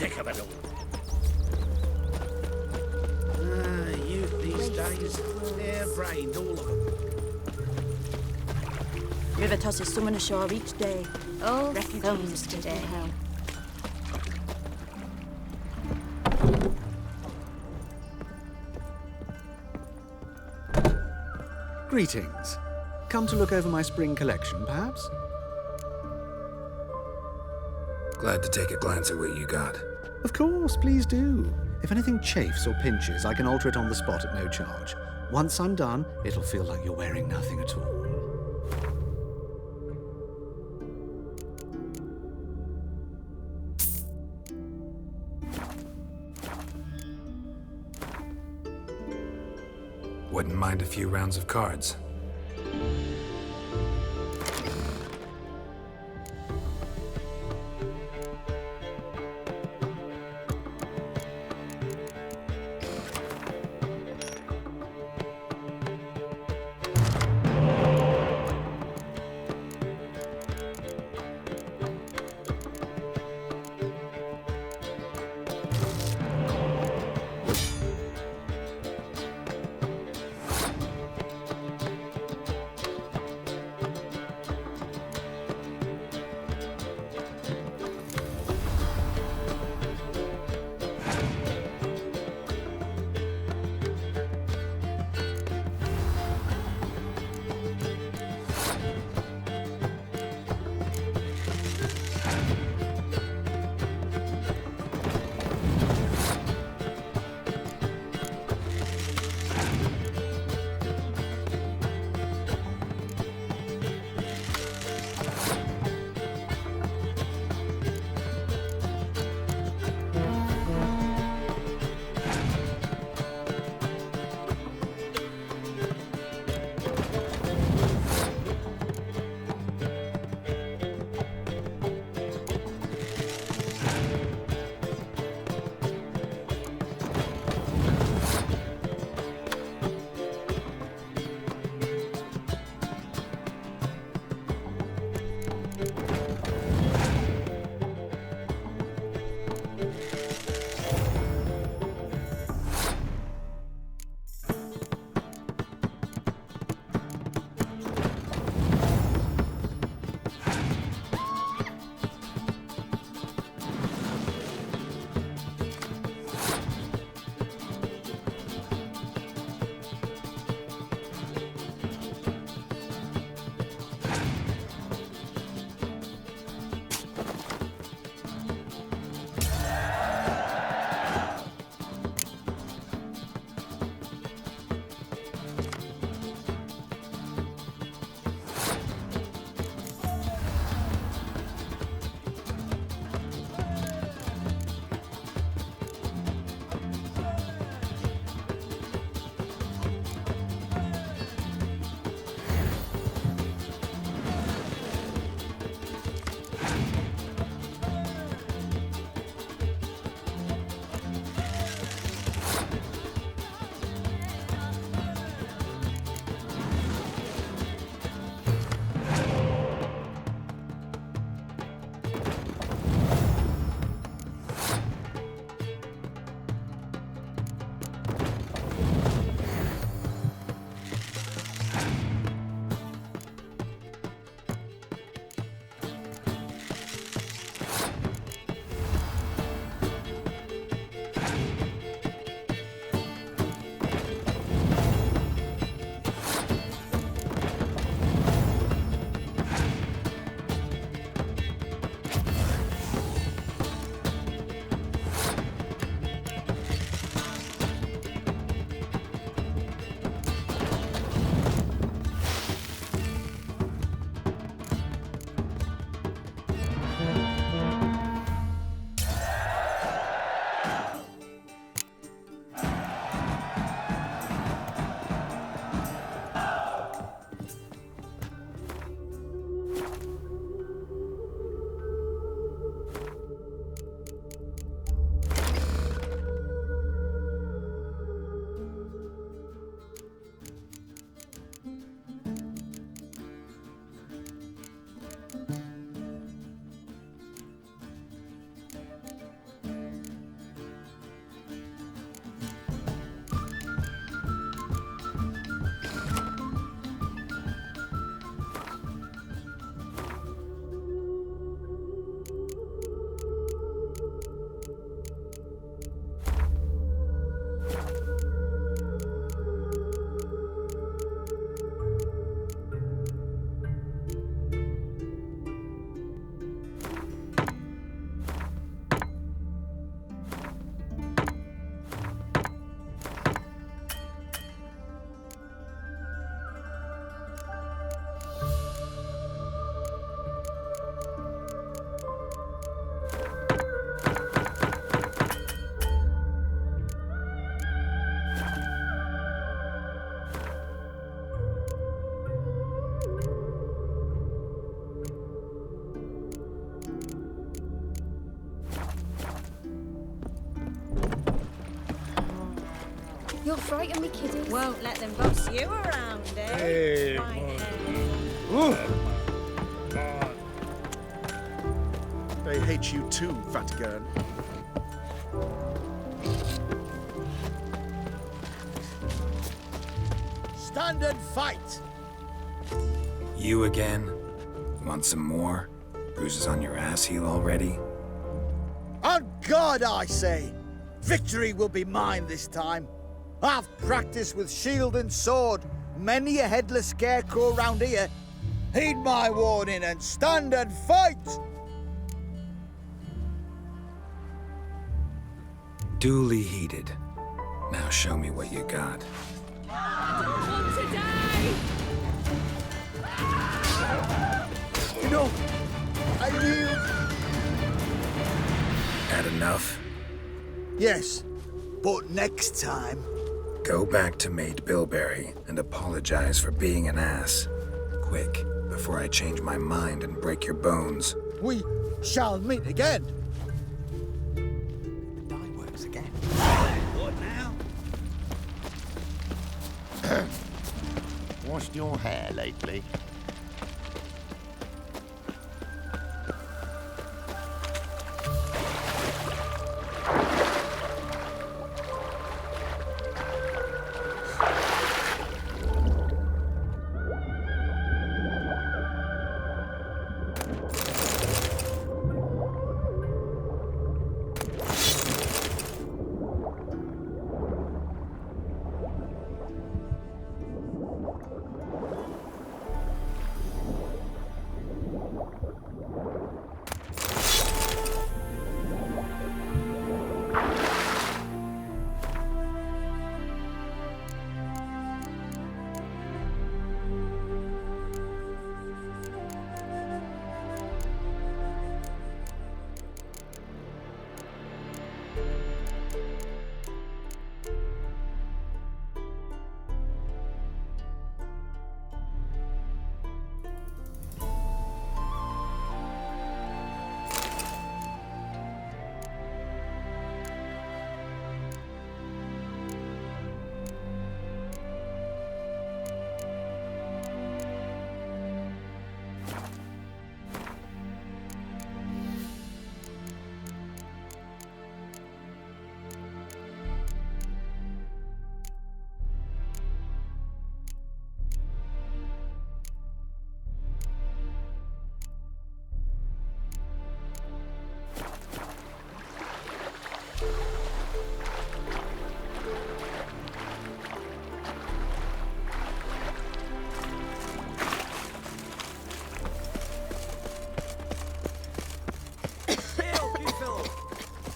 sick of it all. Youth these days, hair-brained, all of them. River tosses someone ashore each day. Oh, Refugees thumbs escaping today. hell. Greetings. Come to look over my spring collection, perhaps? Glad to take a glance at what you got. Of course, please do. If anything chafes or pinches, I can alter it on the spot at no charge. Once I'm done, it'll feel like you're wearing nothing at all. Wouldn't mind a few rounds of cards. You'll frighten me, kiddies. Won't let them boss you around, eh? Hey, Right then. They hate you too, Vatican. Stand and fight! You again? Want some more? Bruises on your ass heel already? On God, I say! Victory will be mine this time. I've practiced with shield and sword. Many a headless scarecrow round here. Heed my warning and stand and fight! Duly heeded. Now show me what you got. You know, I yield. Had enough? Yes, but next time. Go back to Maid Bilberry and apologize for being an ass. Quick, before I change my mind and break your bones. We shall meet again. Die works again. What now? Washed your hair lately?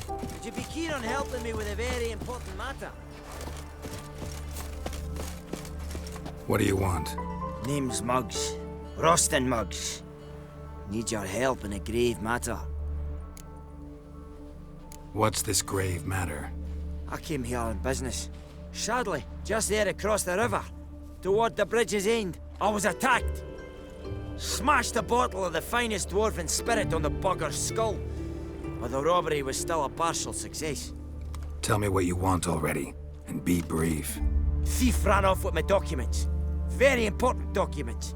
Would you be keen on helping me with a very important matter? What do you want? Name's Muggs. Rostin Muggs. Need your help in a grave matter. What's this grave matter? I came here on business. Sadly, just there across the river, toward the bridge's end, I was attacked. Smashed a bottle of the finest dwarven spirit on the bugger's skull. But the robbery was still a partial success. Tell me what you want already, and be brief. Thief ran off with my documents. Very important documents.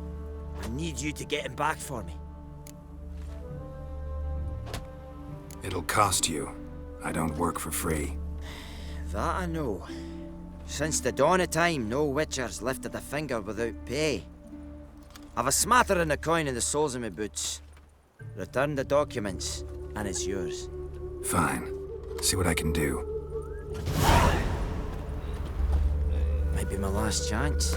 I need you to get him back for me. It'll cost you. I don't work for free. That I know. Since the dawn of time, no witcher's lifted a finger without pay. I've a smattering of coin in the soles of my boots. Return the documents, and it's yours. Fine. See what I can do. Might be my last chance.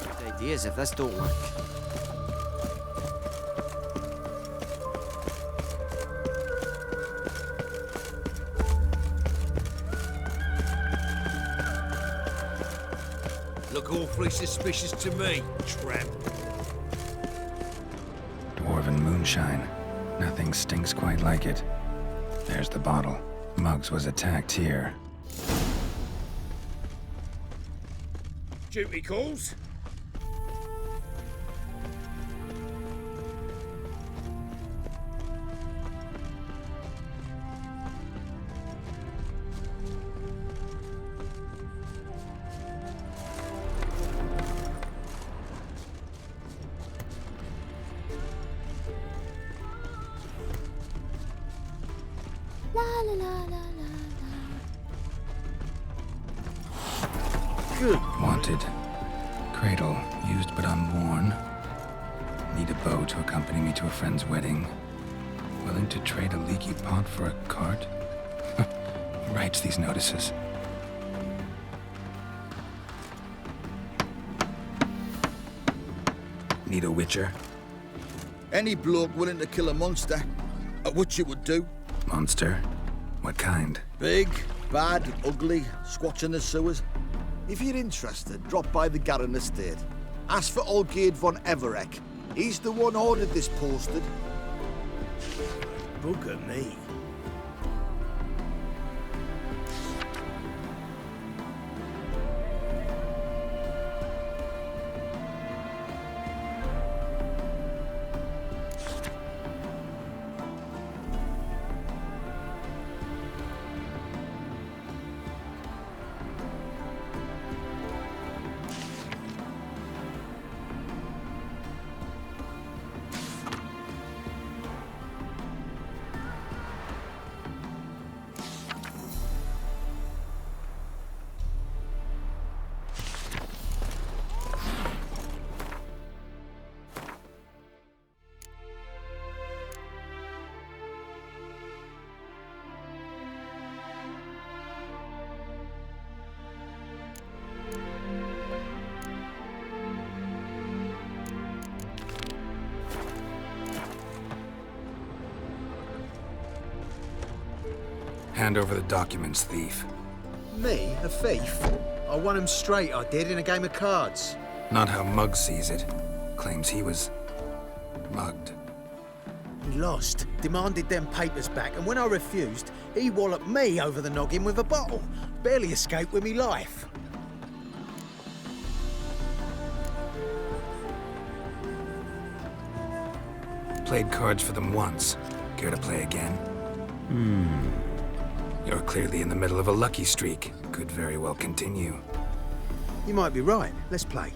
Good ideas if this don't work. Look awfully suspicious to me, tramp. Dwarven moonshine. Nothing stinks quite like it. There's the bottle. Muggs was attacked here. Duty calls. La la la la la Good. Wanted. Cradle, used but unworn. Need a bow to accompany me to a friend's wedding. Willing to trade a leaky pot for a cart? Writes these notices. Need a witcher? Any bloke willing to kill a monster, which you would do. Monster? What kind? Big, bad, ugly, squatching the sewers. If you're interested, drop by the Garren estate. Ask for Olgierd von Everek. He's the one ordered this posted. Bugger me. Hand over the documents, thief. Me? A thief? I won him straight, I did, in a game of cards. Not how Muggs sees it. Claims he was mugged. He lost, demanded them papers back, and when I refused, he walloped me over the noggin with a bottle. Barely escaped with me life. Played cards for them once. Care to play again? You're clearly in the middle of a lucky streak. Could very well continue. You might be right. Let's play.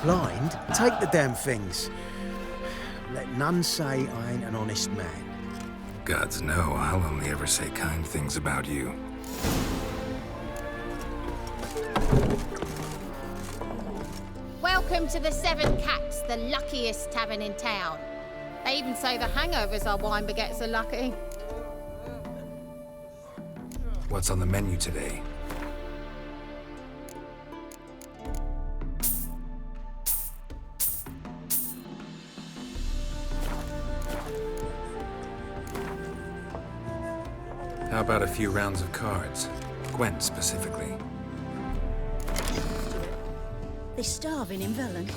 Blind? Take the damn things. Let none say I ain't an honest man. Gods know I'll only ever say kind things about you. Welcome to the Seven Cats, the luckiest tavern in town. They even say the hangovers our wine baguettes are lucky. What's on the menu today? How about a few rounds of cards? Gwent specifically. They're starving in Velen.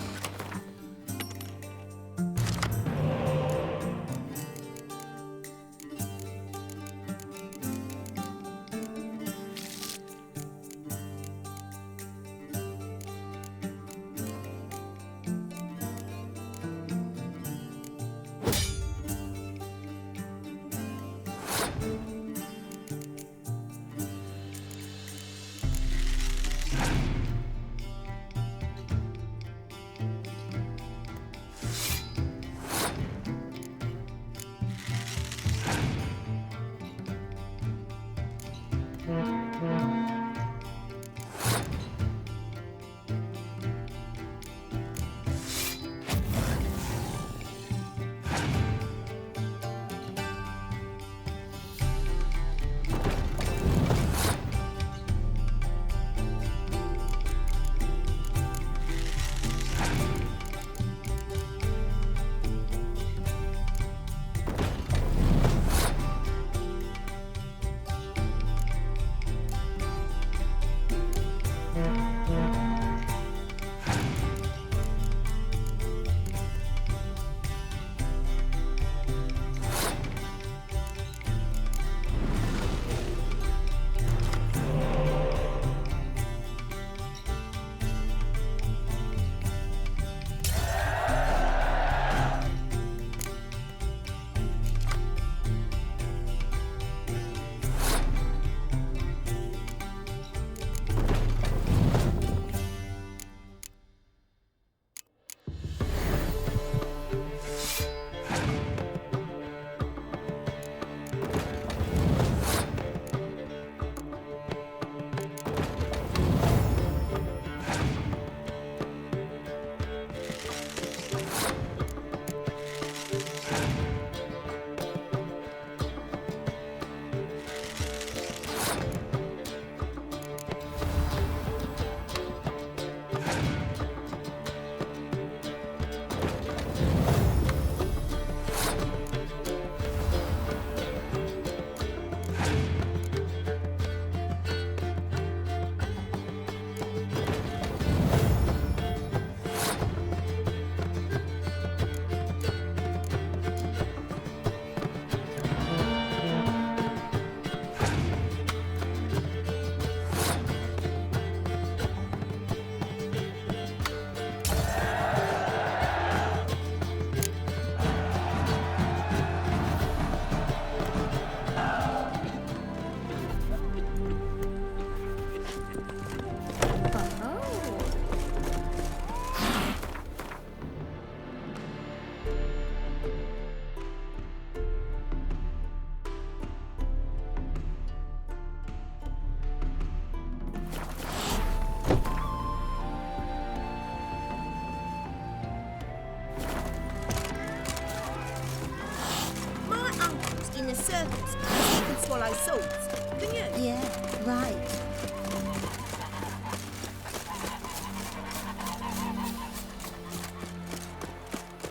Serpents, you can swallow swords, can you? Yeah, right.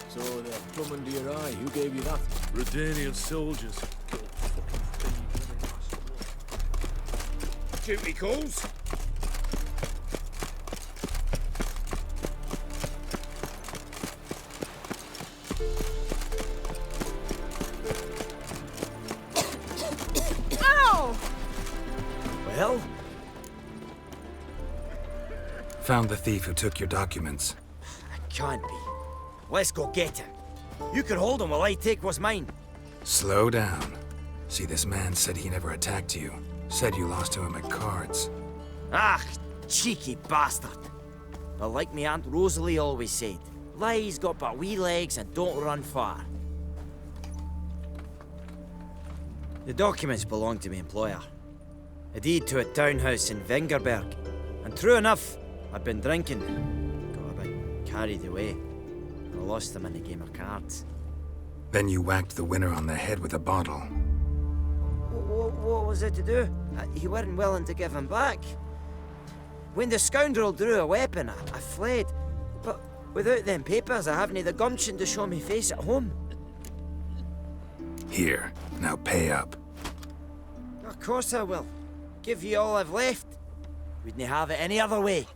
So they're plumb under your eye. Who gave you that? Redanian soldiers. Duty calls. Well? Found the thief who took your documents. Can't be. Let's go get him. You can hold him while I take what's mine. Slow down. See, this man said he never attacked you. Said you lost to him at cards. Ah, cheeky bastard. But like me Aunt Rosalie always said, lies got but wee legs and don't run far. The documents belong to my employer. A deed to a townhouse in Vengerberg. And true enough, I'd been drinking. Got a bit carried away. And I lost them in a game of cards. Then you whacked the winner on the head with a bottle. What was it to do? He weren't willing to give him back. When the scoundrel drew a weapon, I fled. But without them papers, I haven't the gumption to show me face at home. Here, now pay up. Of course I will. Give you all I've left. Wouldn't have it any other way.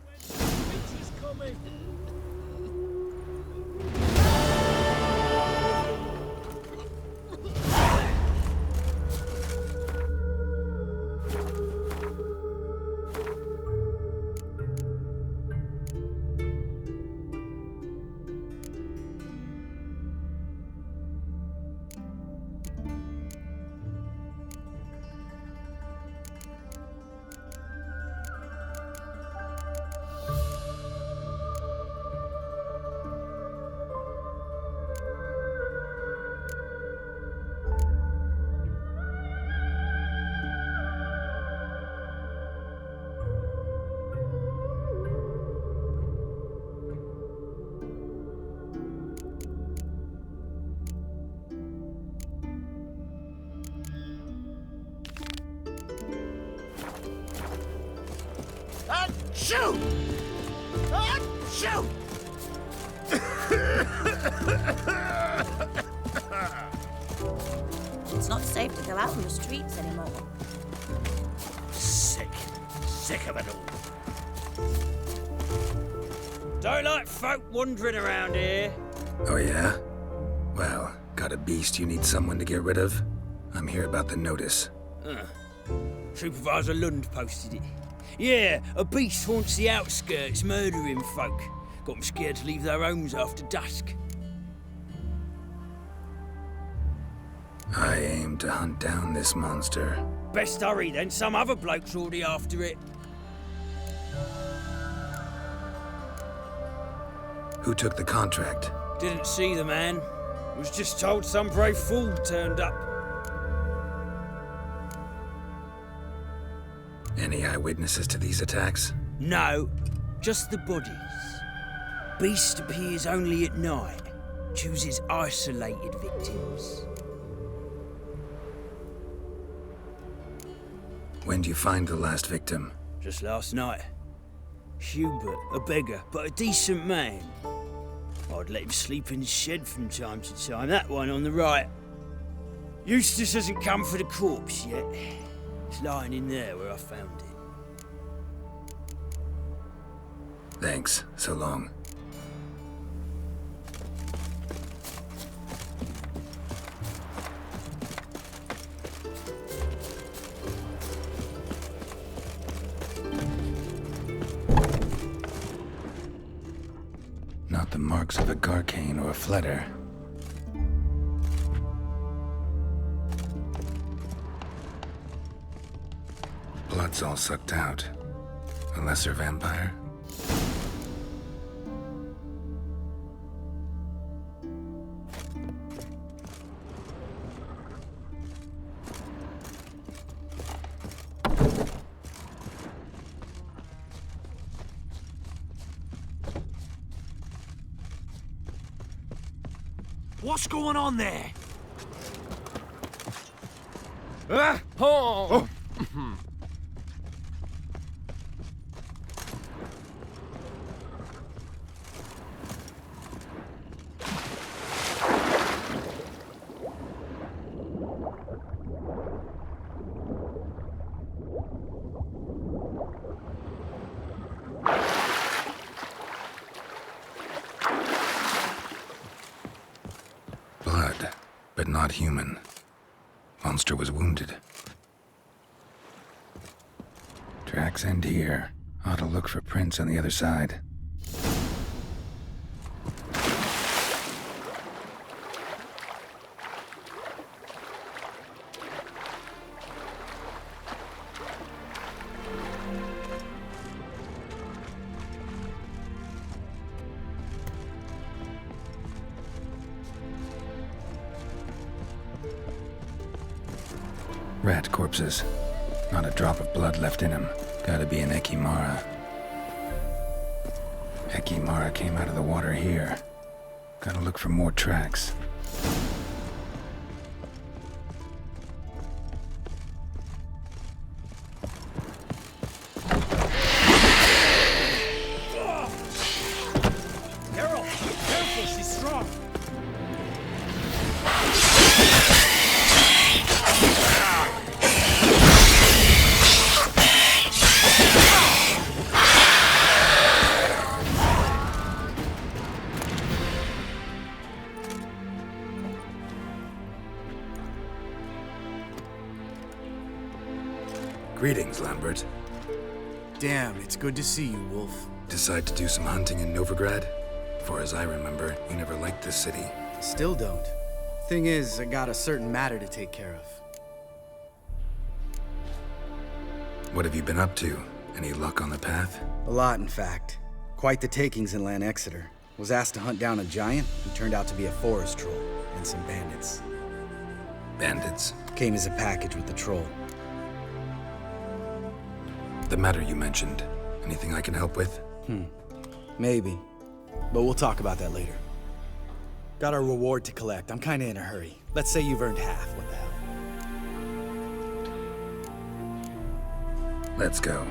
Shoot! Shoot! It's not safe to go out on the streets anymore. Sick. Sick of it all. Don't like folk wandering around here. Oh yeah? Well, got a beast you need someone to get rid of? I'm here about the notice. Supervisor Lund posted it. Yeah, a beast haunts the outskirts, murdering folk. Got them scared to leave their homes after dusk. I aim to hunt down this monster. Best hurry, then some other bloke's already after it. Who took the contract? Didn't see the man. Was just told some brave fool turned up. Any eyewitnesses to these attacks? No, just the bodies. Beast appears only at night. Chooses isolated victims. When do you find the last victim? Just last night. Hubert, a beggar, but a decent man. I'd let him sleep in his shed from time to time. That one on the right. Eustace hasn't come for the corpse yet. It's lying in there where I found it. Thanks. So long. Not the marks of a Garcane or a Fletter. Blood's all sucked out. A lesser vampire? What's going on there? Blood, but not human. Monster was wounded. Tracks end here. Ought to look for prints on the other side. Rat corpses. Not a drop of blood left in him. Gotta be an Ekimara. Ekimara came out of the water here. Gotta look for more tracks. Carol, careful, she's strong. Greetings, Lambert. Damn, it's good to see you, Wolf. Decide to do some hunting in Novigrad? For as I remember, you never liked this city. Still don't. Thing is, I got a certain matter to take care of. What have you been up to? Any luck on the path? A lot, in fact. Quite the takings in Lan Exeter. Was asked to hunt down a giant who turned out to be a forest troll, and some bandits. Bandits? Came as a package with the troll. The matter you mentioned. Anything I can help with? Maybe. But we'll talk about that later. Got a reward to collect. I'm kinda in a hurry. Let's say you've earned half. What the hell? Let's go.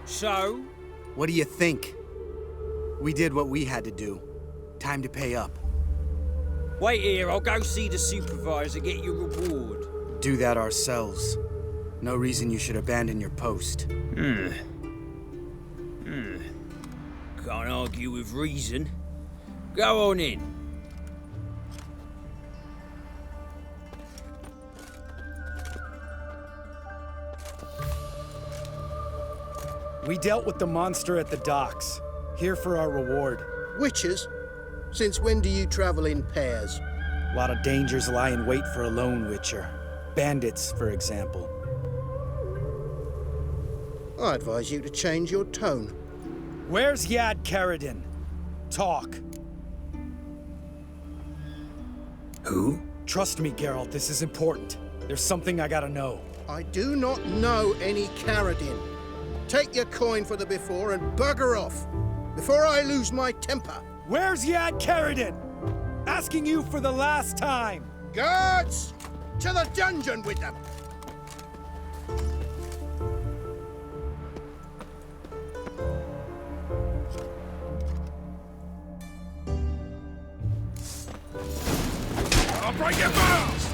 So? What do you think? We did what we had to do. Time to pay up. Wait here, I'll go see the supervisor, get your reward. Do that ourselves. No reason you should abandon your post. Can't argue with reason. Go on in. We dealt with the monster at the docks. Here for our reward. Witches? Since when do you travel in pairs? A lot of dangers lie in wait for a lone witcher. Bandits, for example. I advise you to change your tone. Where's Yad Karadin? Talk. Who? Trust me, Geralt, this is important. There's something I gotta know. I do not know any Karadin. Take your coin for the before and bugger off, before I lose my temper. Where's Yad Karadin? Asking you for the last time. Guards! To the dungeon with them! I'll break your bones!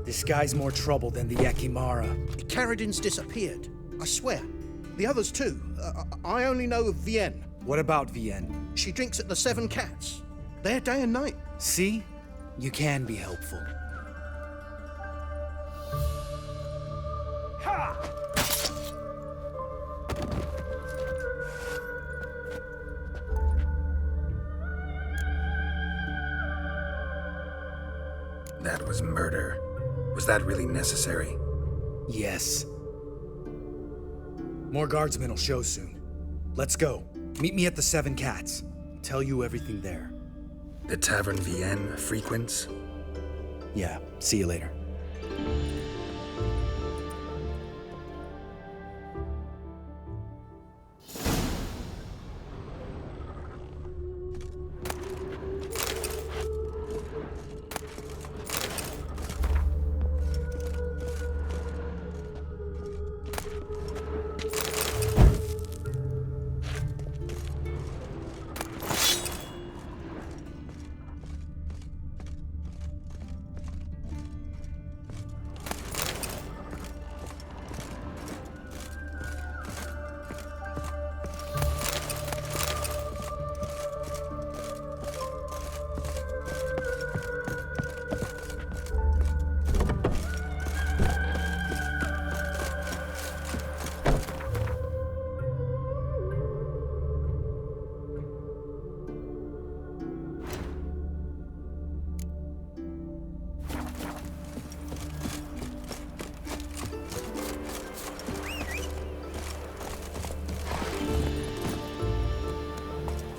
This guy's more trouble than the Ekimara. Karadin's disappeared. I swear. The others too. I only know of Vienne. What about Vienne? She drinks at the Seven Cats. There day and night. See? You can be helpful. Ha! That was murder. Was that really necessary? Yes. More guardsmen will show soon. Let's go. Meet me at the Seven Cats. Tell you everything there. The Tavern Vienne frequents? Yeah, see you later.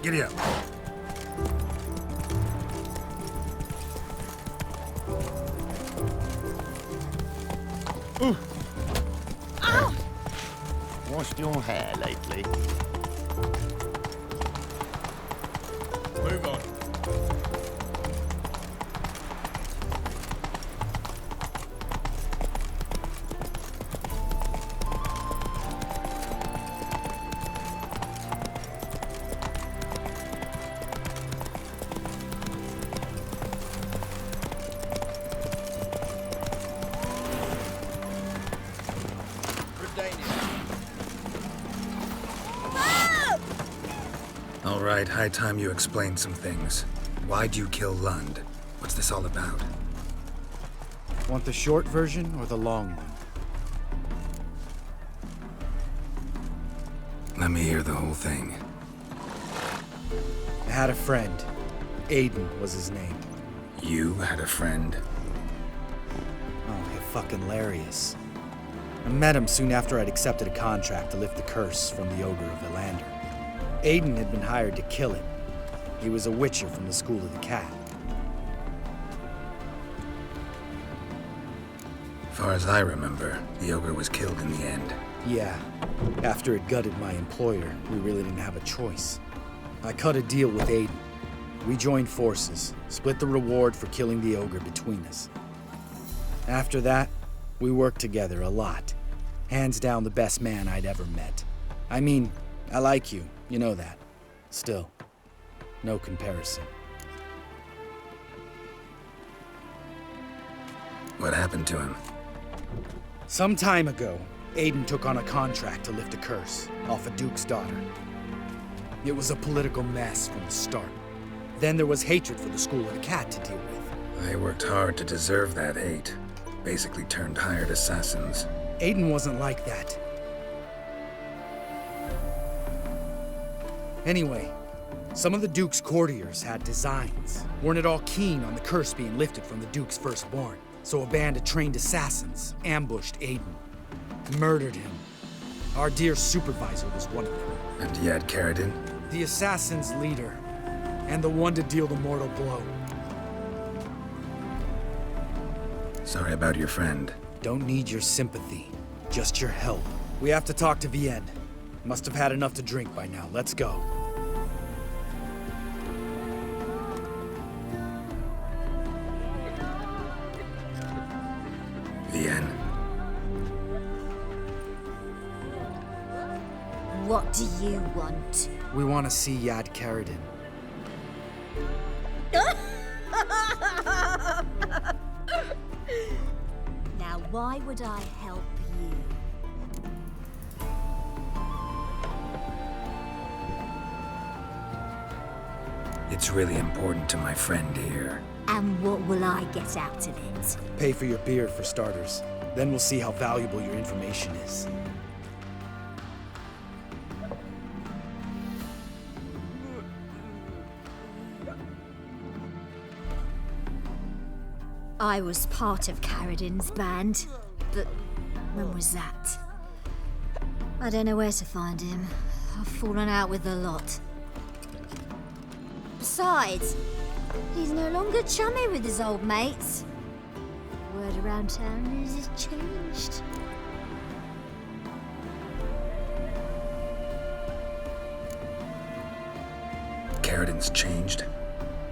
Giddy up. Washed your hair lately? Move on. All right, high time you explained some things. Why'd you kill Lund? What's this all about? Want the short version or the long one? Let me hear the whole thing. I had a friend. Aiden was his name. You had a friend? Oh, you're fucking hilarious. I met him soon after I'd accepted a contract to lift the curse from the Ogre of Elander. Aiden had been hired to kill it. He was a witcher from the School of the Cat. Far as I remember, the ogre was killed in the end. Yeah. After it gutted my employer, we really didn't have a choice. I cut a deal with Aiden. We joined forces, split the reward for killing the ogre between us. After that, we worked together a lot. Hands down the best man I'd ever met. I mean, I like you, you know that. Still, no comparison. What happened to him? Some time ago, Aiden took on a contract to lift a curse off a duke's daughter. It was a political mess from the start. Then there was hatred for the School of the Cat to deal with. They worked hard to deserve that hate. Basically turned hired assassins. Aiden wasn't like that. Anyway, some of the Duke's courtiers had designs. Weren't at all keen on the curse being lifted from the Duke's firstborn. So a band of trained assassins ambushed Aiden. Murdered him. Our dear supervisor was one of them. And Yad Karadin? The assassin's leader. And the one to deal the mortal blow. Sorry about your friend. Don't need your sympathy. Just your help. We have to talk to Vienne. Must have had enough to drink by now. Let's go. Vienne. What do you want? We want to see Yad Karadin. Now, why would I help you? It's really important to my friend here. And what will I get out of it? Pay for your beard, for starters. Then we'll see how valuable your information is. I was part of Karadin's band, but when was that? I don't know where to find him. I've fallen out with a lot. Besides, he's no longer chummy with his old mates. Word around town is he's changed. Karadin's changed?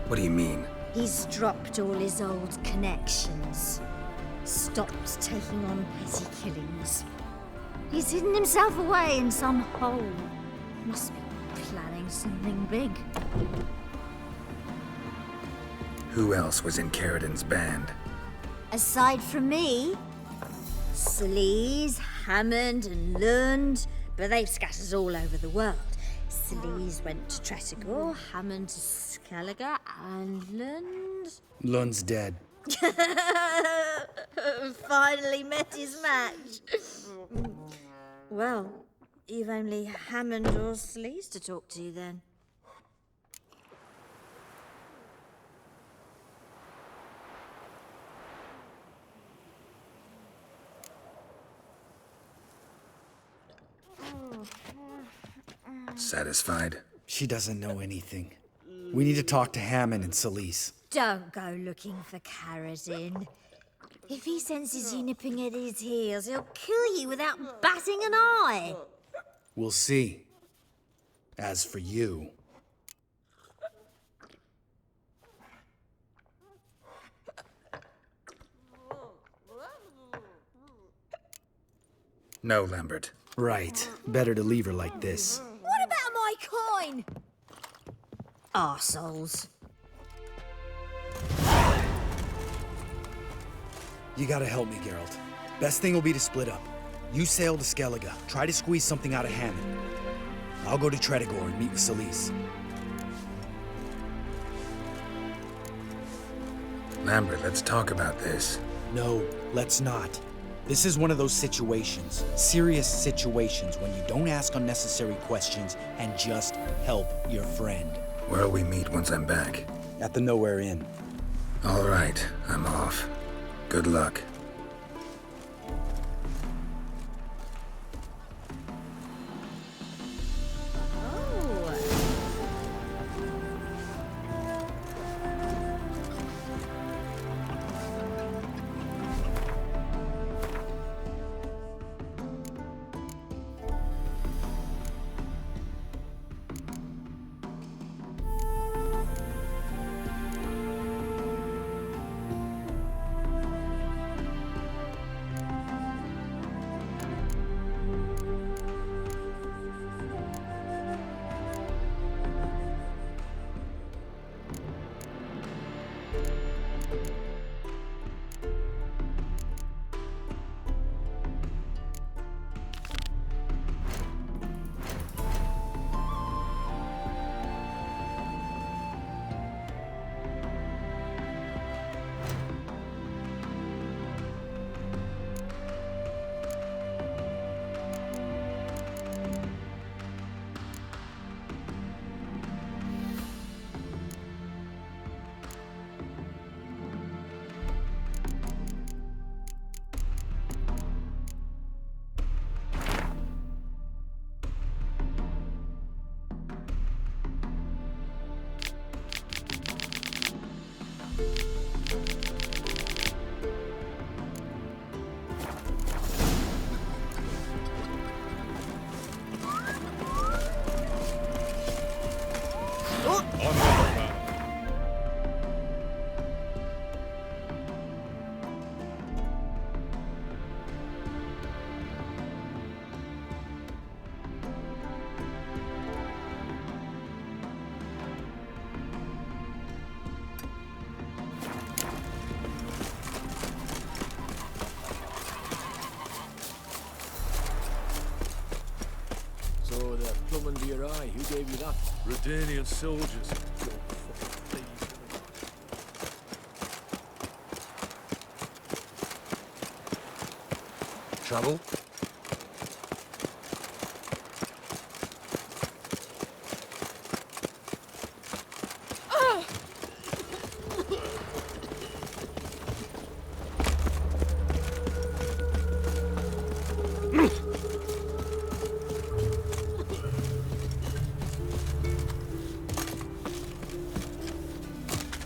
What do you mean? He's dropped all his old connections. Stopped taking on petty killings. He's hidden himself away in some hole. Must be planning something big. Who else was in Karadin's band? Aside from me, Sleaze, Hammond and Lund, but they've scattered all over the world. Sleaze went to Tretogor, Hammond to Skellige, and Lund... Lund's dead. Finally met his match. Well, you've only Hammond or Sleaze to talk to then. Satisfied? She doesn't know anything. We need to talk to Hammond and Celise. Don't go looking for Karadin. If he senses you nipping at his heels, he'll kill you without batting an eye. We'll see. As for you... No, Lambert. Right. Better to leave her like this. What about my coin? Arseholes. You gotta help me, Geralt. Best thing will be to split up. You sail to Skellige, try to squeeze something out of Hammond. I'll go to Tretogor and meet with Celise. Lambert, let's talk about this. No, let's not. This is one of those situations, serious situations, when you don't ask unnecessary questions and just help your friend. Where'll we meet once I'm back? At the Nowhere Inn. All right, I'm off. Good luck. So the plum under your eye, who gave you that? Redanian soldiers. Trouble?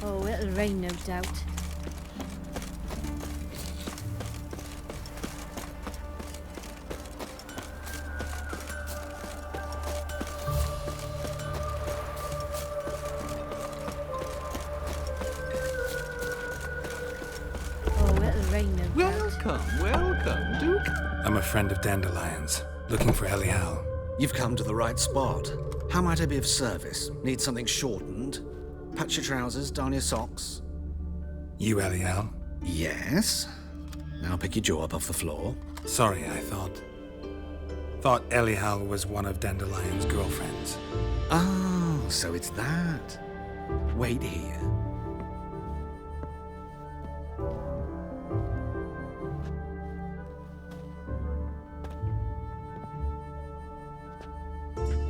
Oh, it'll rain, no doubt. Oh, it'll rain, no doubt. Welcome, Duke. I'm a friend of Dandelion's, looking for Elial. You've come to the right spot. How might I be of service? Need something shortened? Patch your trousers, darn your socks? You Elial? Yes. Now pick your jaw up off the floor. Sorry, I thought Elial was one of Dandelion's girlfriends. Oh, so it's that. Wait here.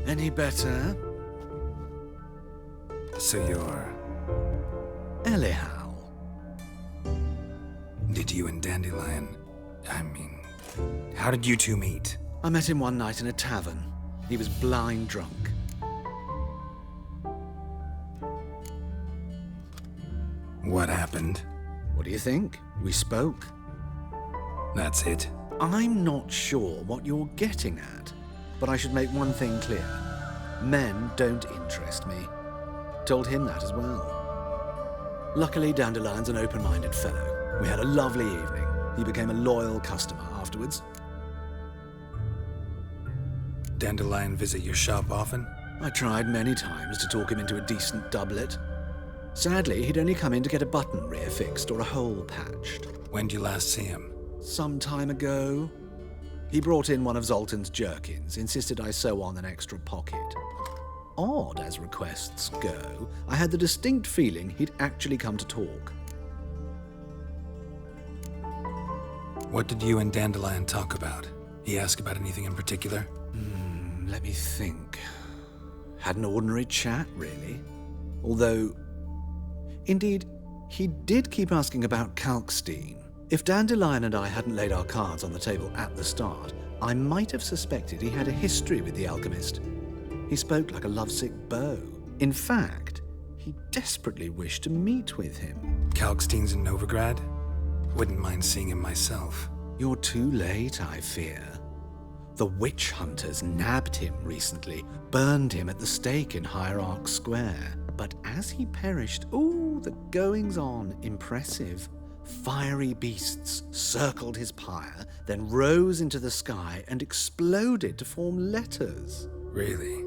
Any better? So you're... Elial. Did you and Dandelion... how did you two meet? I met him one night in a tavern. He was blind drunk. What happened? What do you think? We spoke. That's it. I'm not sure what you're getting at, but I should make one thing clear. Men don't interest me. Told him that as well. Luckily, Dandelion's an open-minded fellow. We had a lovely evening. He became a loyal customer afterwards. Dandelion visit your shop often? I tried many times to talk him into a decent doublet. Sadly, he'd only come in to get a button rear-fixed or a hole patched. When'd you last see him? Some time ago. He brought in one of Zoltan's jerkins, insisted I sew on an extra pocket. Odd as requests go, I had the distinct feeling he'd actually come to talk. What did you and Dandelion talk about? He asked about anything in particular? Let me think. Had an ordinary chat, really. Although, indeed, he did keep asking about Kalkstein. If Dandelion and I hadn't laid our cards on the table at the start, I might have suspected he had a history with the alchemist. He spoke like a lovesick beau. In fact, he desperately wished to meet with him. Kalkstein's in Novigrad? Wouldn't mind seeing him myself. You're too late, I fear. The witch hunters nabbed him recently, burned him at the stake in Hierarch Square. But as he perished, the goings-on impressive. Fiery beasts circled his pyre, then rose into the sky and exploded to form letters. Really?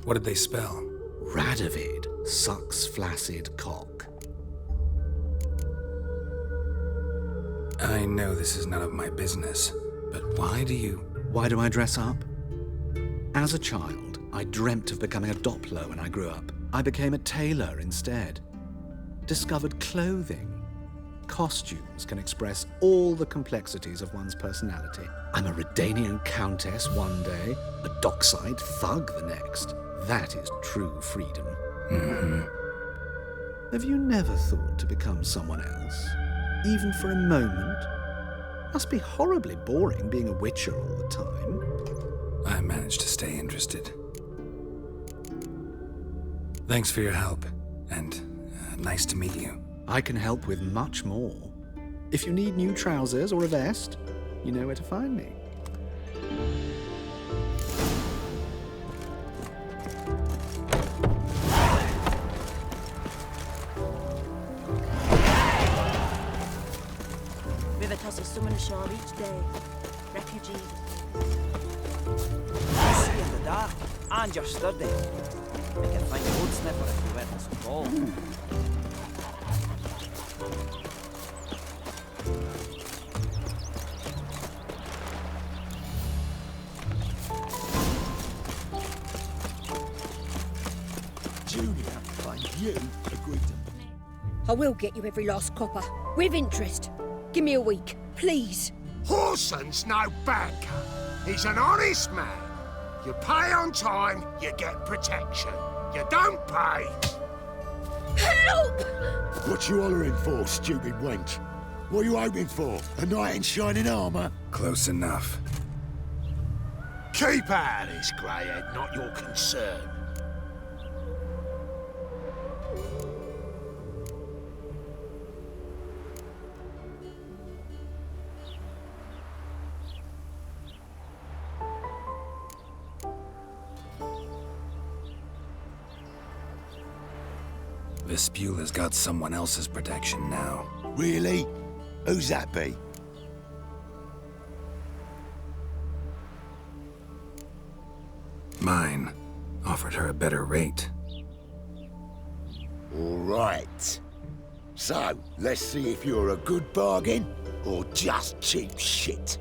What did they spell? Radovid sucks flaccid cock. I know this is none of my business, but why do I dress up? As a child, I dreamt of becoming a Doppler when I grew up. I became a tailor instead. Discovered clothing. Costumes can express all the complexities of one's personality. I'm a Redanian countess one day, a dockside thug the next. That is true freedom. Have you never thought to become someone else? Even for a moment? Must be horribly boring being a witcher all the time. I managed to stay interested. Thanks for your help, and nice to meet you. I can help with much more. If you need new trousers or a vest, you know where to find me. Vivitas is summoned ashore each day. Refugees. See in the dark, and you're sturdy. We can find a wood sniffer if you wear this ball. I will get you every last copper. With interest. Give me a week, please. Horson's no banker. He's an honest man. You pay on time, you get protection. You don't pay. Help! What you hollering for, stupid wench? What are you hoping for? A knight in shining armour? Close enough. Keep out of this, greyhead, not your concern. Vespula's got someone else's protection now. Really? Who's that be? Mine. Offered her a better rate. All right. So, let's see if you're a good bargain or just cheap shit.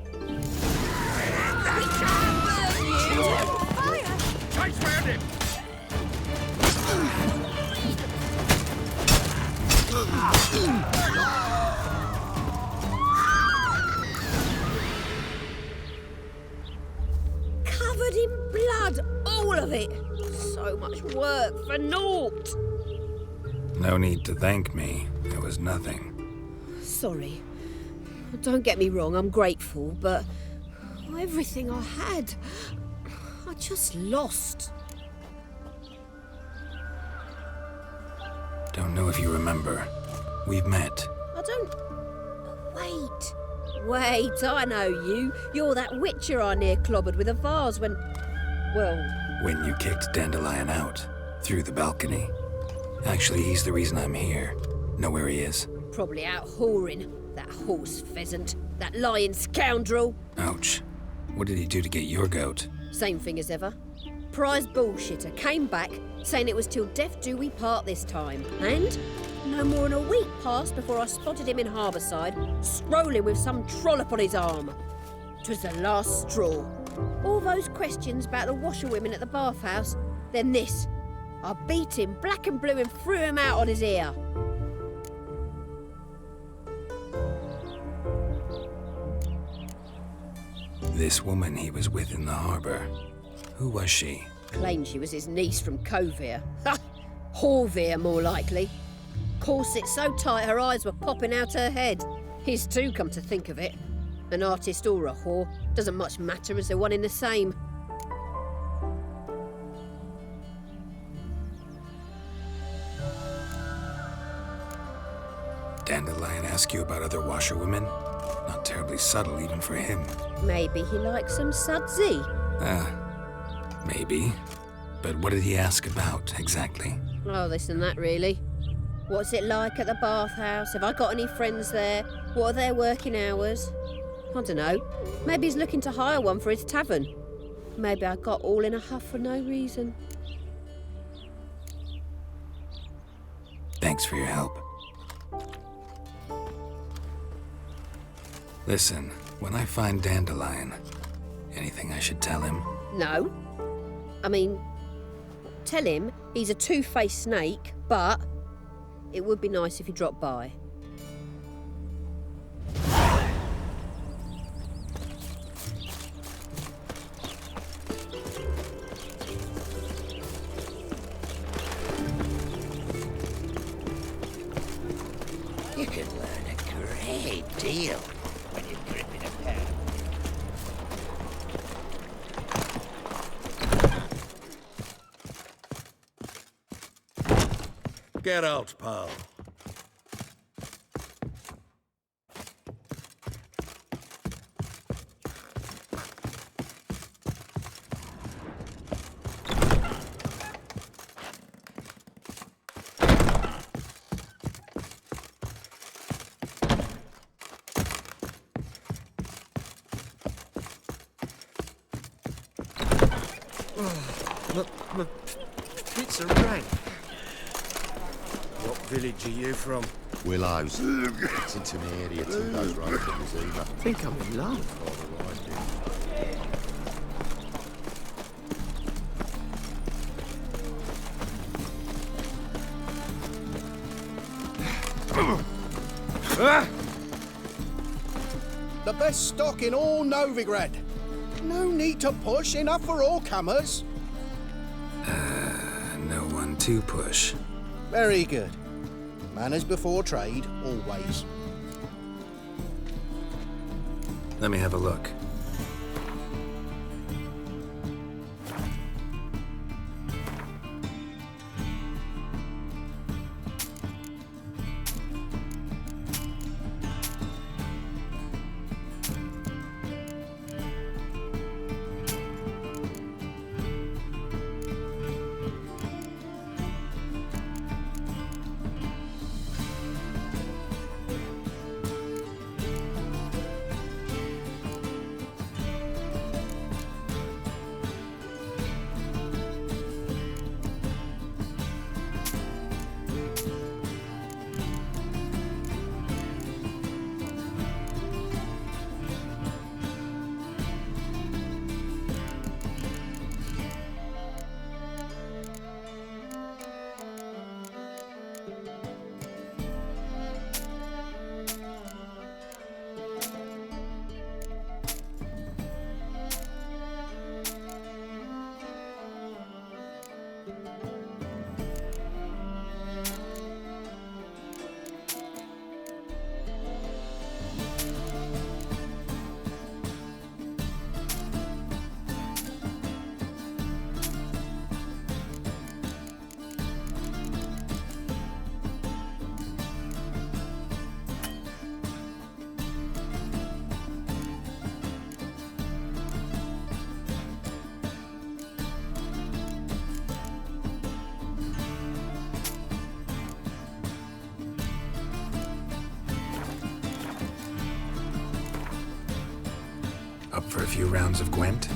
Chase round him! Covered in blood, all of it. So much work for naught. No need to thank me. It was nothing. Sorry. Don't get me wrong, I'm grateful, but everything I had, I just lost. Don't know if you remember. We've met. I don't... Wait, I know you. You're that witcher I near clobbered with a vase when... Well... When you kicked Dandelion out, through the balcony. Actually, he's the reason I'm here. Know where he is? Probably out whoring. That horse pheasant. That lying scoundrel. Ouch. What did he do to get your goat? Same thing as ever. Prize bullshitter came back, saying it was till death do we part this time. And no more than a week passed before I spotted him in Harbourside, strolling with some trollop on his arm. 'Twas the last straw. All those questions about the washerwomen at the bathhouse, then this. I beat him black and blue and threw him out on his ear. This woman he was with in the harbour. Who was she? Claimed she was his niece from Kovir. Ha! Horvir, more likely. Corset so tight her eyes were popping out her head. His too, come to think of it. An artist or a whore. Doesn't much matter as they're one in the same. Dandelion ask you about other washerwomen? Not terribly subtle even for him. Maybe he likes some sudsy. Maybe. But what did he ask about, exactly? Oh, this and that, really. What's it like at the bathhouse? Have I got any friends there? What are their working hours? I don't know. Maybe he's looking to hire one for his tavern. Maybe I got all in a huff for no reason. Thanks for your help. Listen, when I find Dandelion, anything I should tell him? No. I mean, tell him he's a two-faced snake, but it would be nice if he dropped by. You can learn a great deal when you're gripping a pen. Get out, pal. My pits are rank. What village are you from? Willows. It's into my area 2 days road from Zima. I think I'm in love. The best stock in all Novigrad. No need to push, enough for all comers. No one to push. Very good. Manners before trade, always. Let me have a look. Up for a few rounds of Gwent?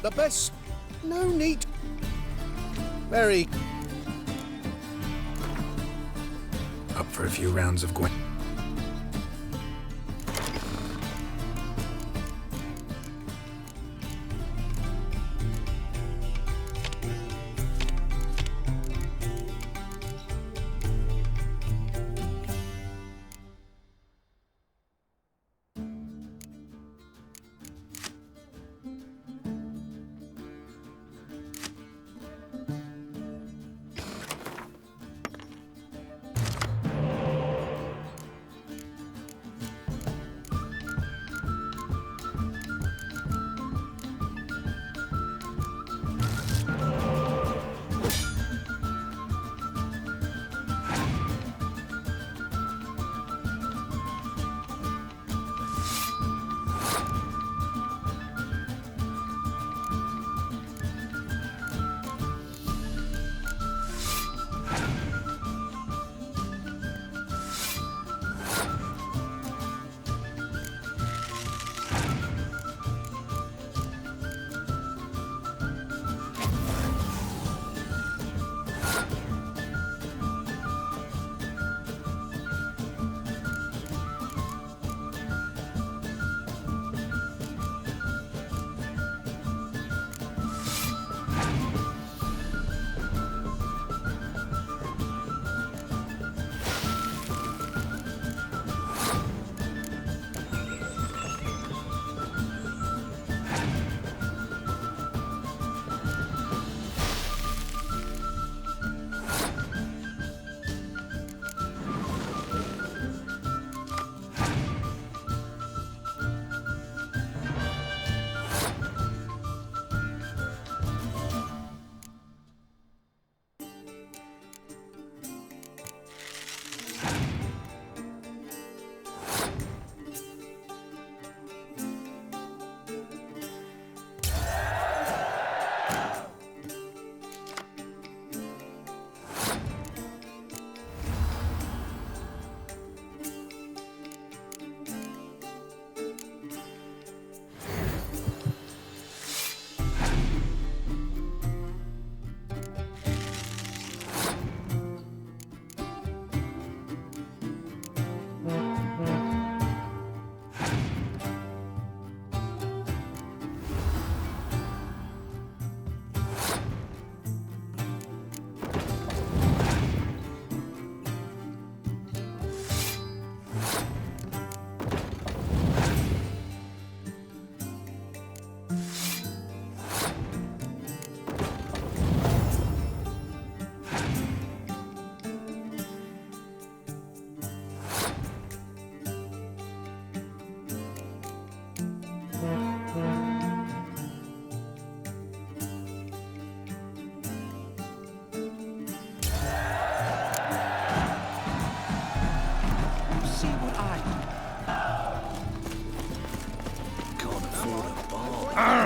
The best. No need. Very. Up for a few rounds of Gwent?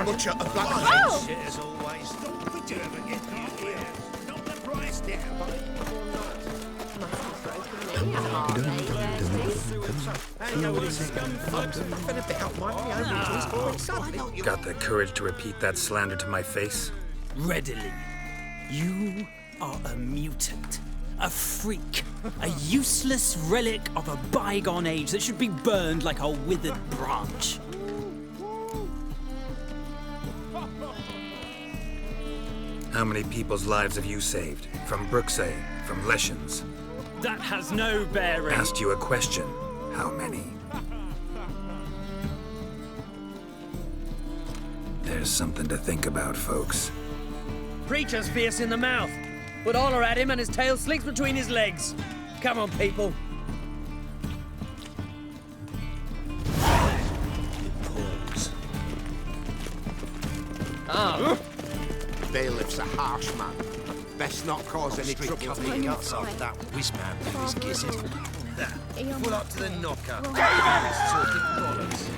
butcher of Black Oh! Shit as always. Don't you ever get caught here? Knock the price down. Got the courage to repeat that slander to my face? Readily. You are a mutant. A freak. A useless relic of a bygone age that should be burned like a withered branch. How many people's lives have you saved? From Brooksay, from Leshens? That has no bearing. Asked you a question. How many? There's something to think about, folks. Preacher's fierce in the mouth, but holler at him and his tail slinks between his legs. Come on, people. Pause. Oh. Bailiff's a harsh man. Best not cause any trouble with the guts off that whiz-man with his gizzard. Pull up to the knocker. He's talking bollocks.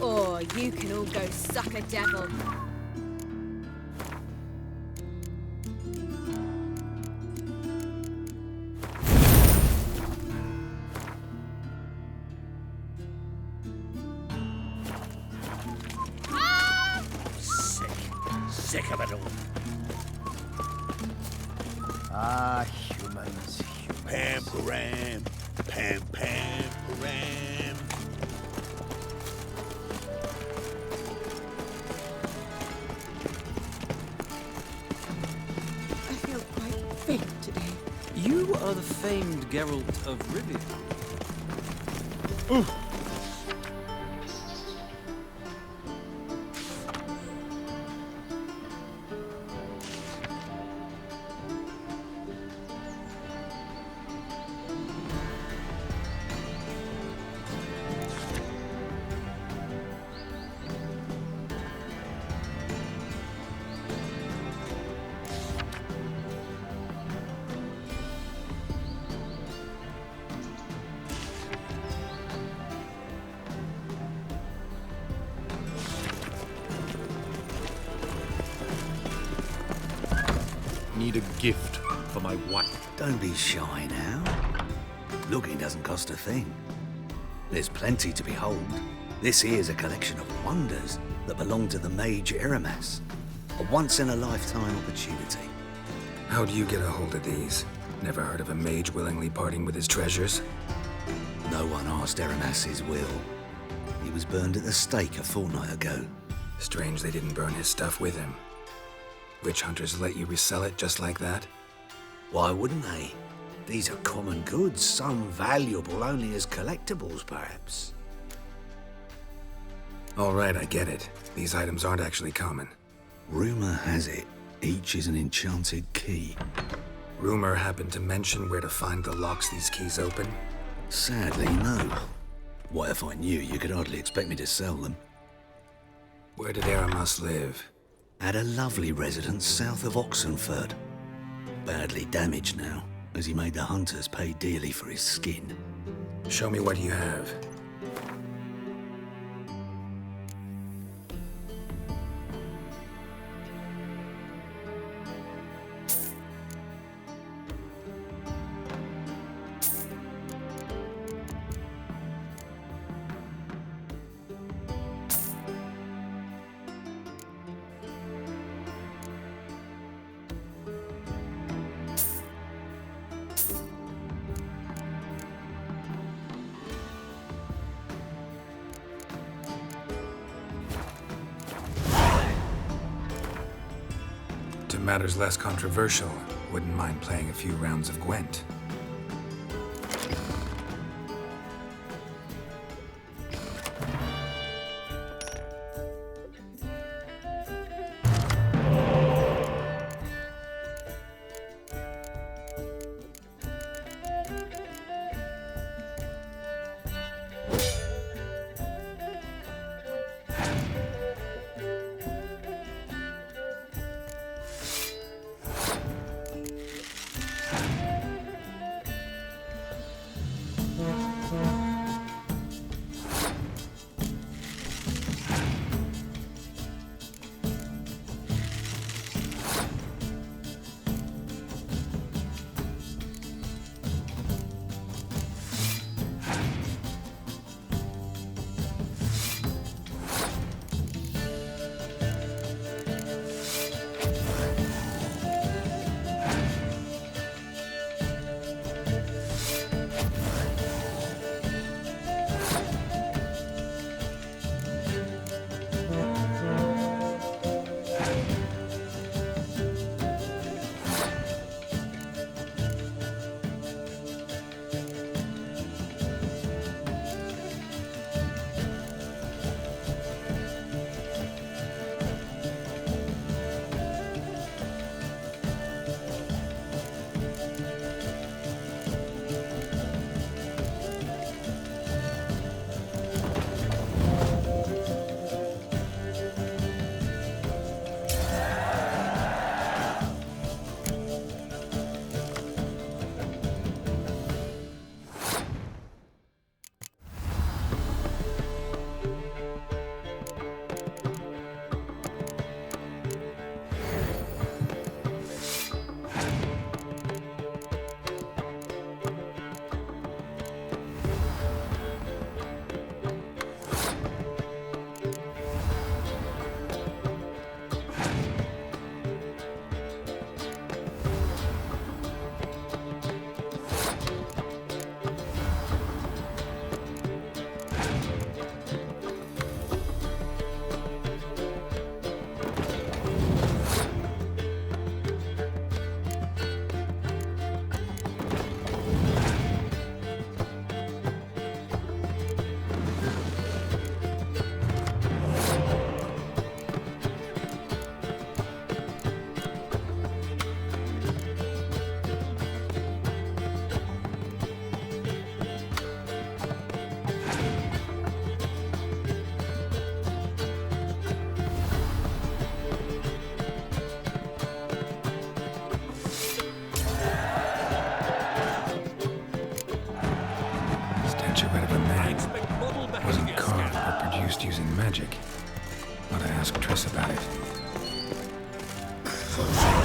Oh, you can all go suck a devil. Sick of it all. Ah, humans. Pam, param. Pam, pam, param. I feel quite faint today. You are the famed Geralt of Rivia. Need a gift for my wife. Don't be shy now. Looking doesn't cost a thing. There's plenty to behold. This here's a collection of wonders that belong to the mage Eramas. A once-in-a-lifetime opportunity. How do you get a hold of these? Never heard of a mage willingly parting with his treasures? No one asked Eramas his will. He was burned at the stake a fortnight ago. Strange they didn't burn his stuff with him. Witch hunters let you resell it just like that? Why wouldn't they? These are common goods, some valuable only as collectibles, perhaps. All right, I get it. These items aren't actually common. Rumor has it, each is an enchanted key. Rumor happened to mention where to find the locks these keys open? Sadly, no. What if I knew? You could hardly expect me to sell them. Where did Eramas live? At a lovely residence south of Oxenford. Badly damaged now, as he made the hunters pay dearly for his skin. Show me what you have. To matters less controversial, wouldn't mind playing a few rounds of Gwent.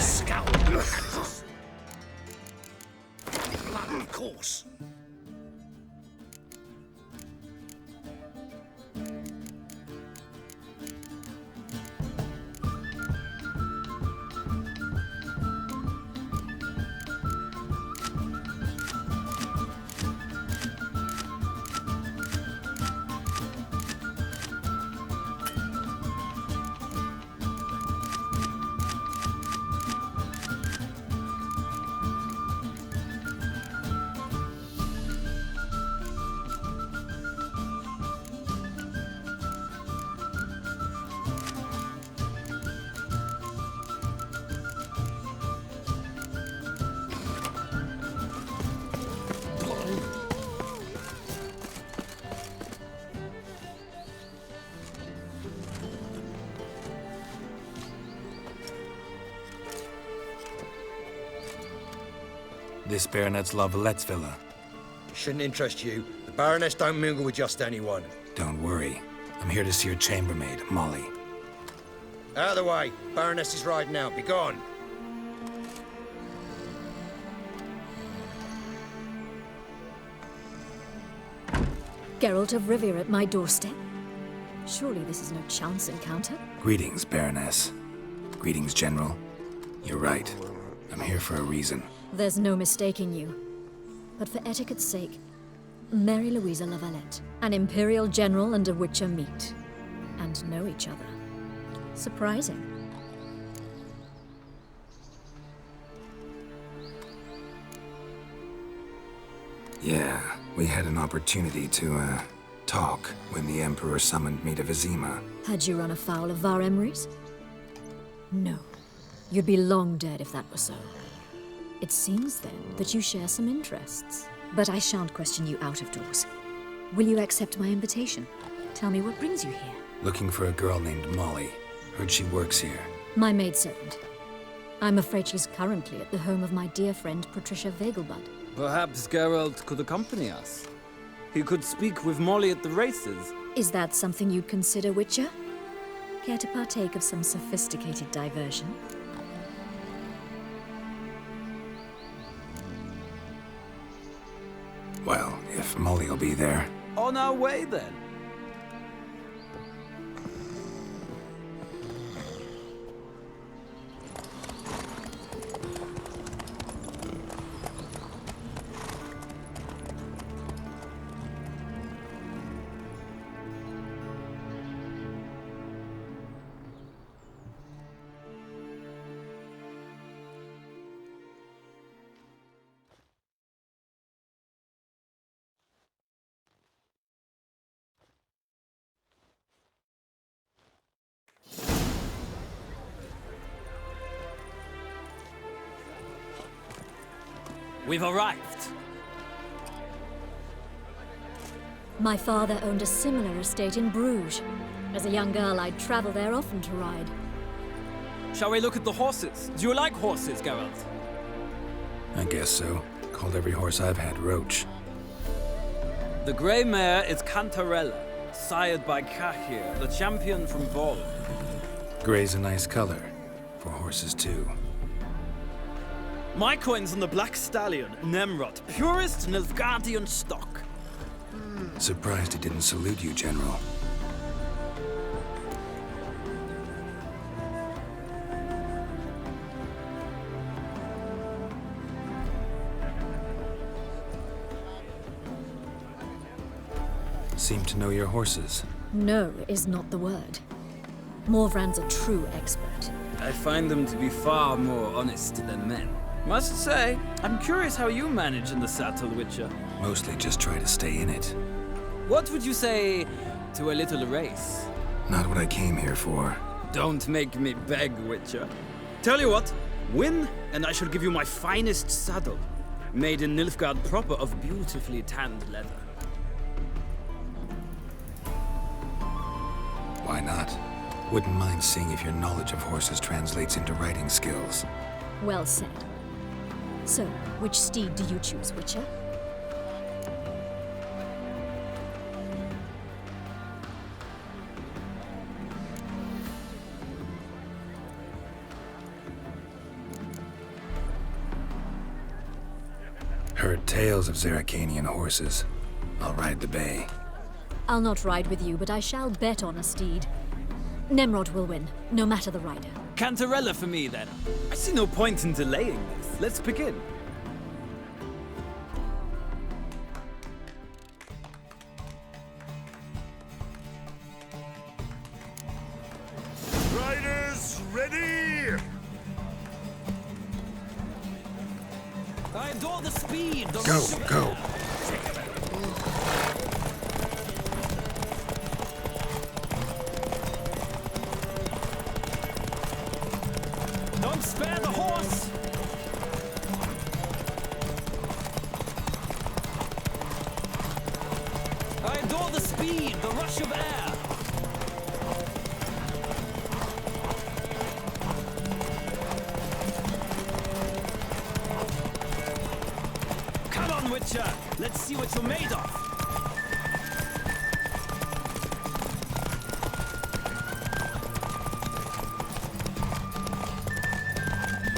scowl. Blood, of course. This Baronet's La Vallette's villa. Shouldn't interest you. The Baroness don't mingle with just anyone. Don't worry. I'm here to see your chambermaid, Molly. Out of the way. Baroness is riding out. Be gone. Geralt of Rivia at my doorstep? Surely this is no chance encounter? Greetings, Baroness. Greetings, General. You're right. I'm here for a reason. There's no mistaking you. But for etiquette's sake, Mary Louisa La Valette, an Imperial General and a Witcher meet. And know each other. Surprising. Yeah, we had an opportunity to, talk when the Emperor summoned me to Vizima. Had you run afoul of Var Emrys? No. You'd be long dead if that were so. It seems, then, that you share some interests. But I shan't question you out of doors. Will you accept my invitation? Tell me what brings you here. Looking for a girl named Molly. Heard she works here. My maidservant. I'm afraid she's currently at the home of my dear friend Patricia Vegelbud. Perhaps Geralt could accompany us. He could speak with Molly at the races. Is that something you'd consider, Witcher? Care to partake of some sophisticated diversion? Well, if Molly'll be there. On our way, then. We've arrived. My father owned a similar estate in Bruges. As a young girl, I'd travel there often to ride. Shall we look at the horses? Do you like horses, Geralt? I guess so. Called every horse I've had Roach. The grey mare is Cantarella, sired by Cahir, the champion from Vol. Gray's a nice color. For horses, too. My coin's on the Black Stallion, Nemrod, purest Nilfgaardian stock. Surprised he didn't salute you, General. Seem to know your horses. No is not the word. Morvran's a true expert. I find them to be far more honest than men. Must say, I'm curious how you manage in the saddle, Witcher. Mostly just try to stay in it. What would you say to a little race? Not what I came here for. Don't make me beg, Witcher. Tell you what, win, and I shall give you my finest saddle. Made in Nilfgaard proper of beautifully tanned leather. Why not? Wouldn't mind seeing if your knowledge of horses translates into riding skills. Well said. So, which steed do you choose, Witcher? heard tales of Zeracanian horses. I'll ride the bay. I'll not ride with you, but I shall bet on a steed. Nemrod will win, no matter the rider. Cantarella for me, then. I see no point in delaying this. Let's begin. Riders, ready! I adore the speed. The Go, rush of go. air. Don't spare the horse! I adore the speed, the rush of air. Come on, Witcher! Let's see what you're made of!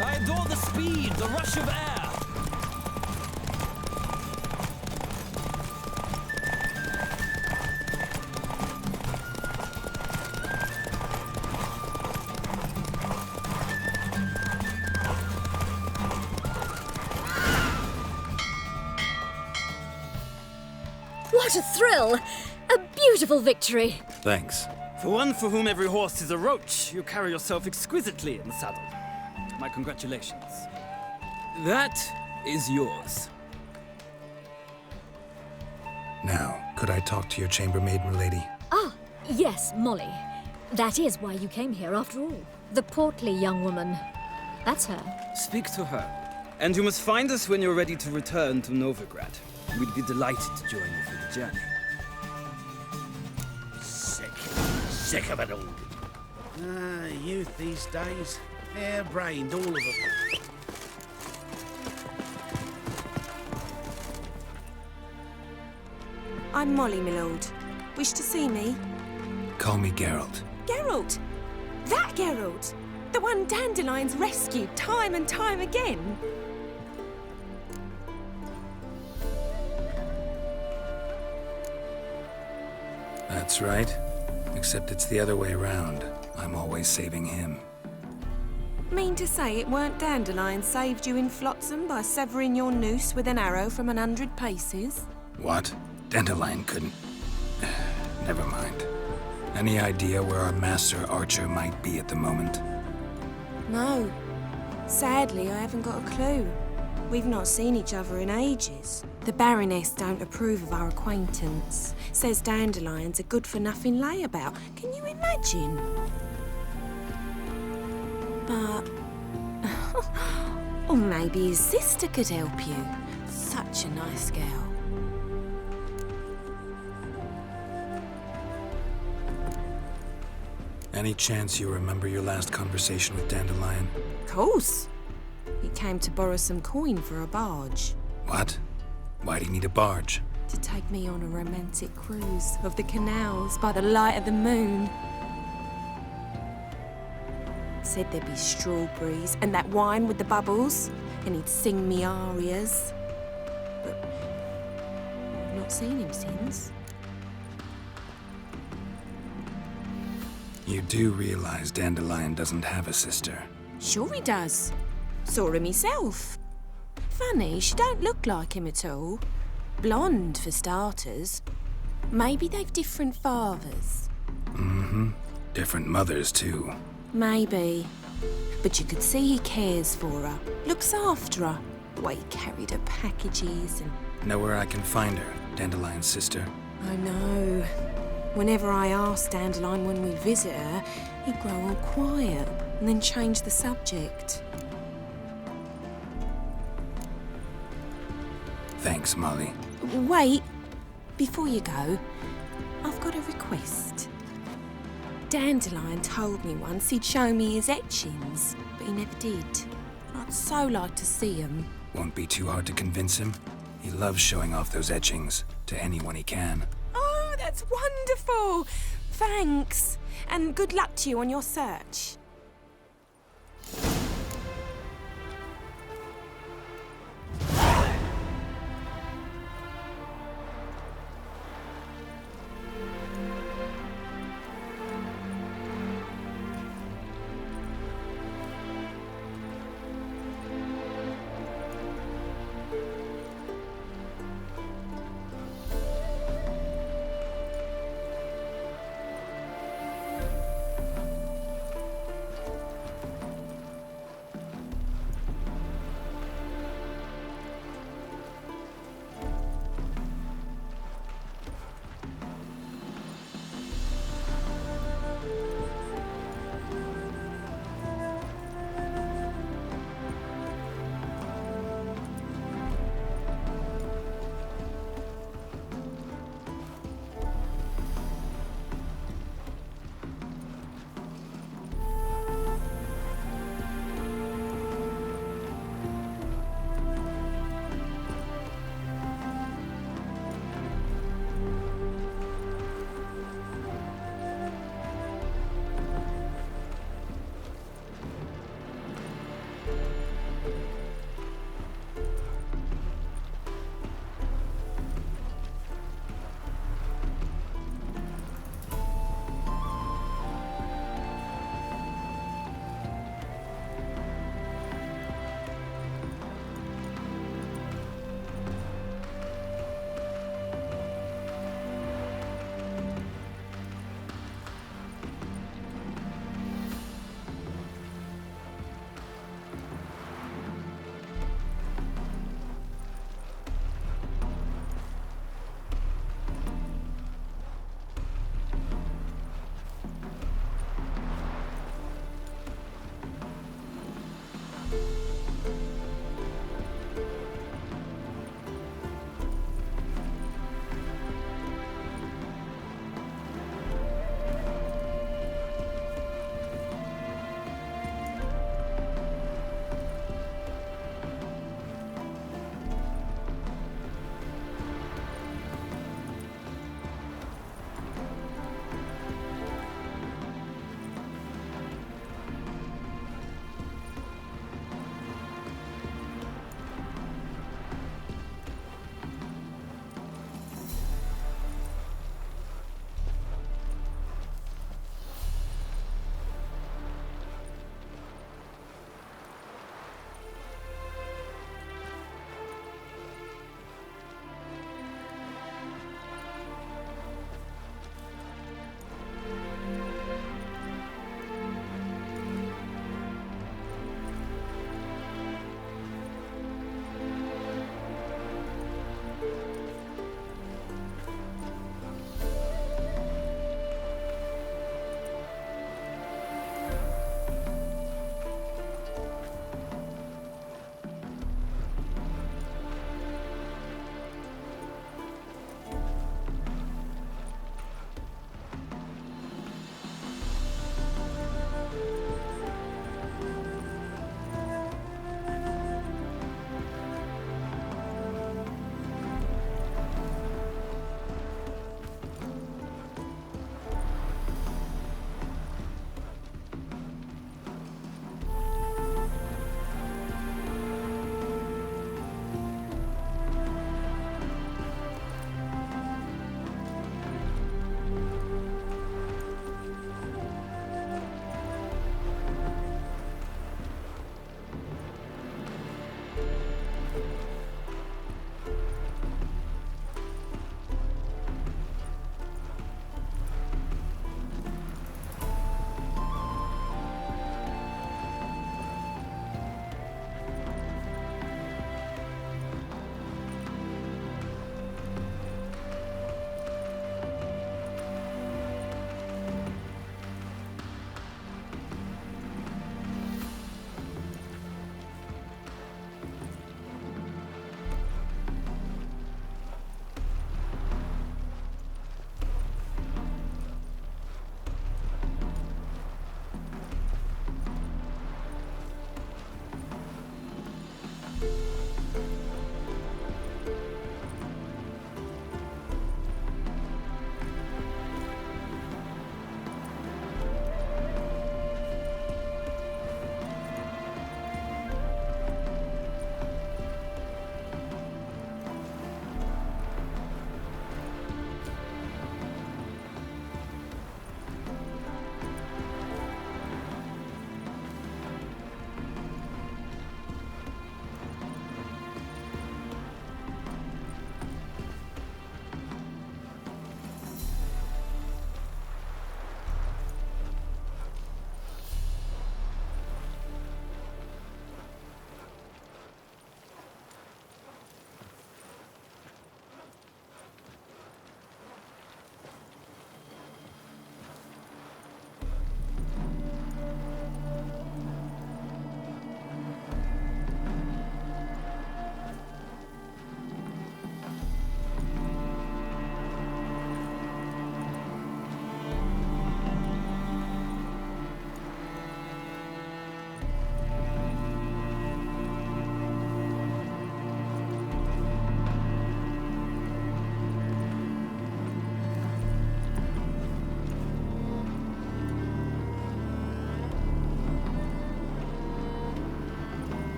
I adore the speed, the rush of air. What a thrill! A beautiful victory! Thanks. For one for whom every horse is a roach, you carry yourself exquisitely in the saddle. My congratulations. That is yours. Now, could I talk to your chambermaid, milady? Ah, yes, Molly. That is why you came here after all. The portly young woman. That's her. Speak to her. And you must find us when you're ready to return to Novigrad. We'd be delighted to join you for the journey. Sick of it all. Youth these days. Hair-brained, all of them. I'm Molly, my lord. Wish to see me? Call me Geralt. Geralt! That Geralt! The one Dandelion's rescued time and time again! That's right. Except it's the other way around. I'm always saving him. Mean to say it weren't Dandelion saved you in Flotsam by severing your noose with an arrow from 100 paces? What? Dandelion couldn't... Never mind. Any idea where our master archer might be at the moment? No. Sadly, I haven't got a clue. We've not seen each other in ages. The Baroness don't approve of our acquaintance. Says Dandelion's a good-for-nothing layabout. Can you imagine? But... or maybe his sister could help you. Such a nice girl. Any chance you remember your last conversation with Dandelion? Course. He came to borrow some coin for a barge. What? Why'd he need a barge? To take me on a romantic cruise of the canals by the light of the moon. Said there'd be strawberries and that wine with the bubbles, and he'd sing me arias. But I've not seen him since. You do realize Dandelion doesn't have a sister. Sure he does. Saw him myself. Funny, she don't look like him at all. Blonde, for starters. Maybe they've different fathers. Mm-hmm. Different mothers, too. Maybe. But you could see he cares for her. Looks after her. The way he carried her packages and... Know where I can find her, Dandelion's sister? I know. Whenever I ask Dandelion when we visit her, he'd grow all quiet and then change the subject. Thanks, Molly. Wait. Before you go, I've got a request. Dandelion told me once he'd show me his etchings, but he never did. I'd so like to see them. Won't be too hard to convince him. He loves showing off those etchings to anyone he can. Oh, that's wonderful! Thanks. And good luck to you on your search.